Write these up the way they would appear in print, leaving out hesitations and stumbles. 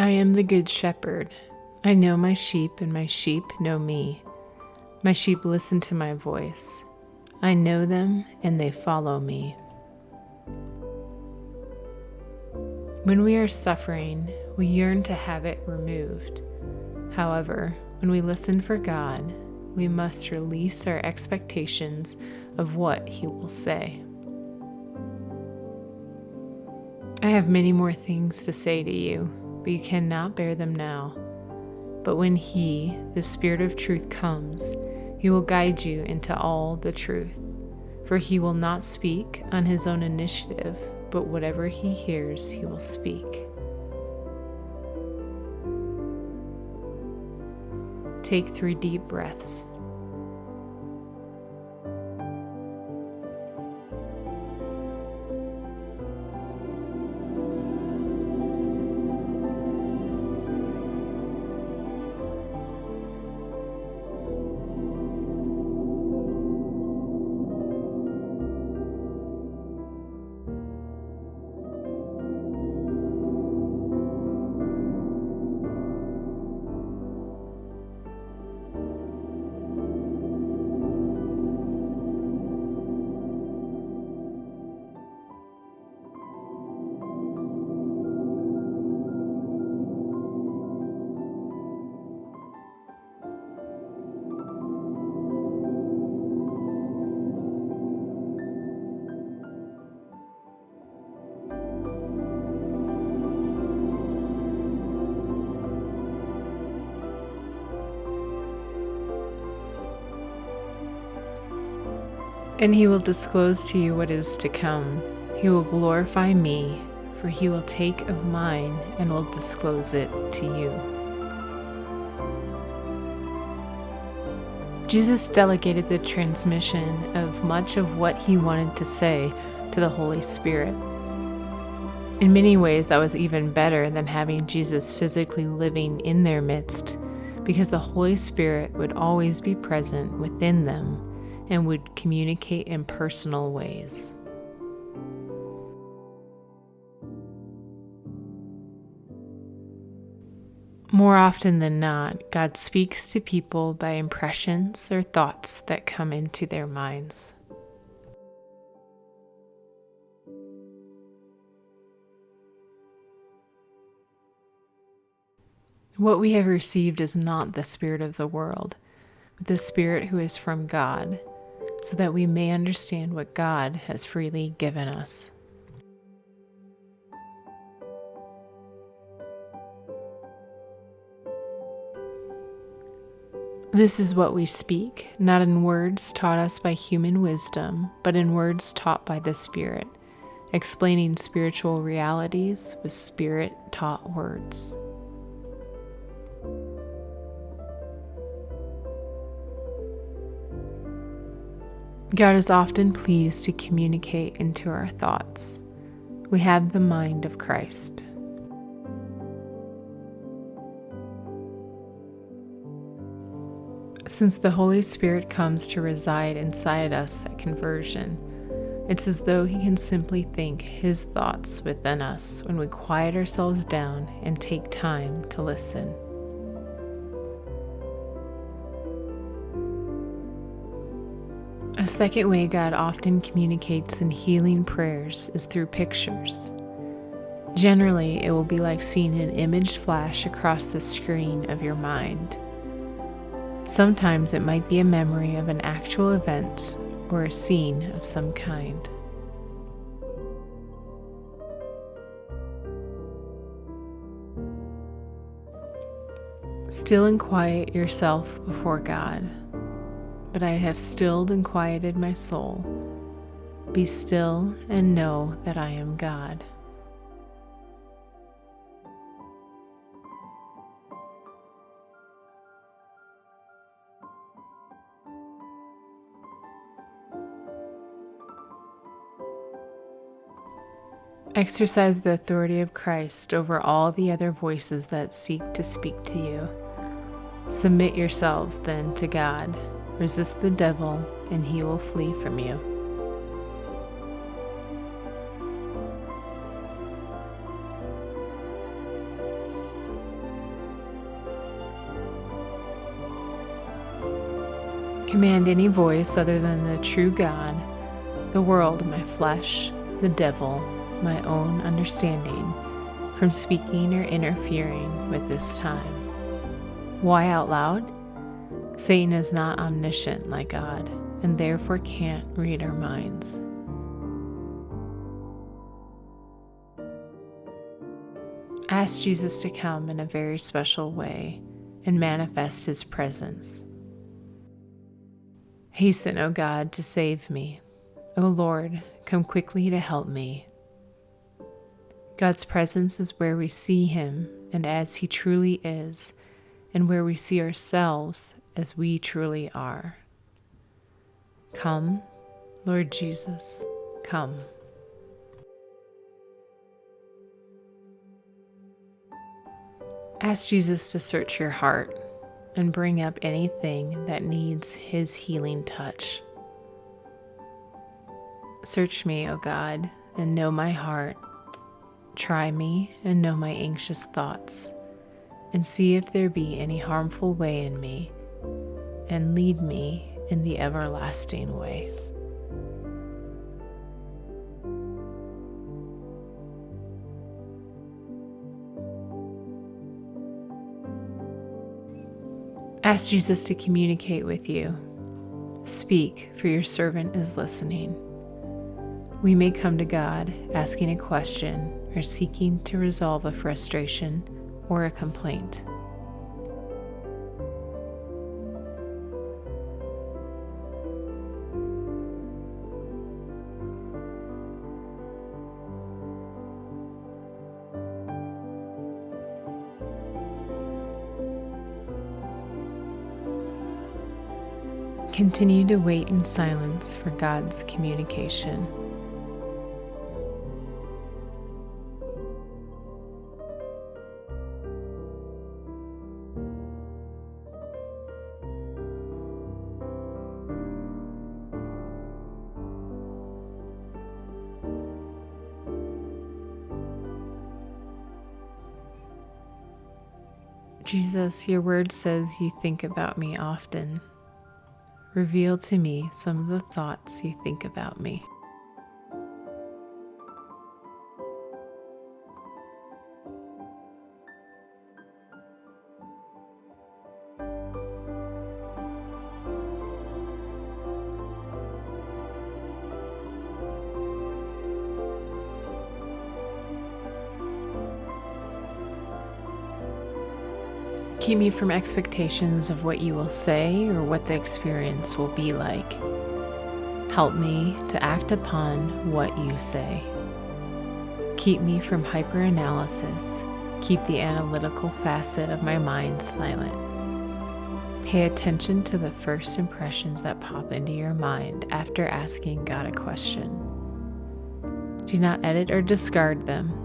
I am the good shepherd. I know my sheep, and my sheep know me. My sheep listen to my voice. I know them, and they follow me. When we are suffering, we yearn to have it removed. However, when we listen for God, we must release our expectations of what He will say. I have many more things to say to you, but you cannot bear them now. But when He, the Spirit of truth, comes, He will guide you into all the truth. For He will not speak on His own initiative, but whatever He hears, He will speak. Take 3 deep breaths. And He will disclose to you what is to come. He will glorify me, for He will take of mine and will disclose it to you. Jesus delegated the transmission of much of what He wanted to say to the Holy Spirit. In many ways, that was even better than having Jesus physically living in their midst, because the Holy Spirit would always be present within them and would communicate in personal ways. More often than not, God speaks to people by impressions or thoughts that come into their minds. What we have received is not the spirit of the world, but the Spirit who is from God, so that we may understand what God has freely given us. This is what we speak, not in words taught us by human wisdom, but in words taught by the Spirit, explaining spiritual realities with Spirit-taught words. God is often pleased to communicate into our thoughts. We have the mind of Christ. Since the Holy Spirit comes to reside inside us at conversion, it's as though He can simply think His thoughts within us when we quiet ourselves down and take time to listen. A second way God often communicates in healing prayers is through pictures. Generally, it will be like seeing an image flash across the screen of your mind. Sometimes it might be a memory of an actual event or a scene of some kind. Still and quiet yourself before God. But I have stilled and quieted my soul. Be still and know that I am God. Exercise the authority of Christ over all the other voices that seek to speak to you. Submit yourselves then to God. Resist the devil, and he will flee from you. command any voice other than the true God, the world, my flesh, the devil, my own understanding, from speaking or interfering with this time. Why out loud? Satan is not omniscient like God, and therefore can't read our minds. Ask Jesus to come in a very special way and manifest his presence. Hasten, O God, to save me. O Lord, come quickly to help me. God's presence is where we see him and as he truly is, and where we see ourselves as we truly are. Come, Lord Jesus, come. Ask Jesus to search your heart and bring up anything that needs his healing touch. Search me, O God, and know my heart. Try me and know my anxious thoughts, and see if there be any harmful way in me, and lead me in the everlasting way. Ask Jesus to communicate with you. Speak, for your servant is listening. We may come to God asking a question or seeking to resolve a frustration or a complaint. Continue to wait in silence for God's communication. Jesus, your word says you think about me often. Reveal to me some of the thoughts you think about me. Keep me from expectations of what you will say or what the experience will be like. Help me to act upon what you say. Keep me from hyperanalysis. Keep the analytical facet of my mind silent. Pay attention to the first impressions that pop into your mind after asking God a question. Do not edit or discard them.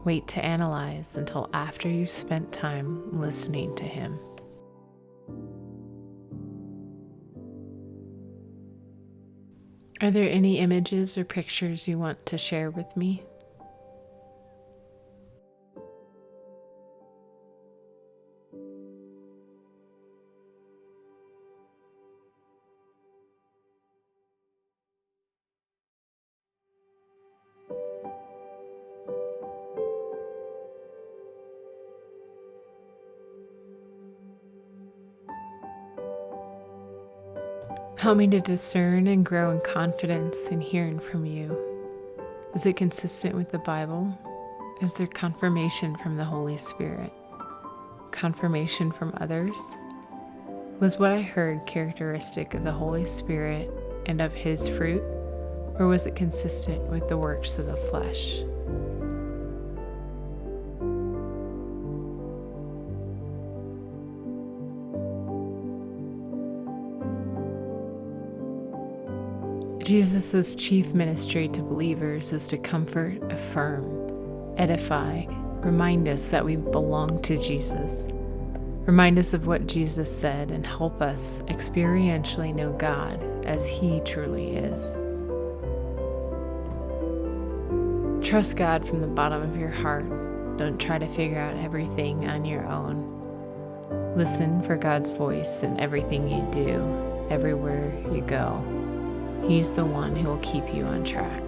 Wait to analyze until after you've spent time listening to him. Are there any images or pictures you want to share with me? Help me to discern and grow in confidence in hearing from you. Is it consistent with the Bible? Is there confirmation from the Holy Spirit? Confirmation from others? Was what I heard characteristic of the Holy Spirit and of His fruit, or was it consistent with the works of the flesh? Jesus' chief ministry to believers is to comfort, affirm, edify, remind us that we belong to Jesus, remind us of what Jesus said, and help us experientially know God as He truly is. Trust God from the bottom of your heart. Don't try to figure out everything on your own. Listen for God's voice in everything you do, everywhere you go. He's the one who will keep you on track.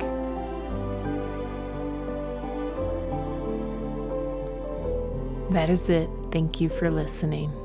That is it. Thank you for listening.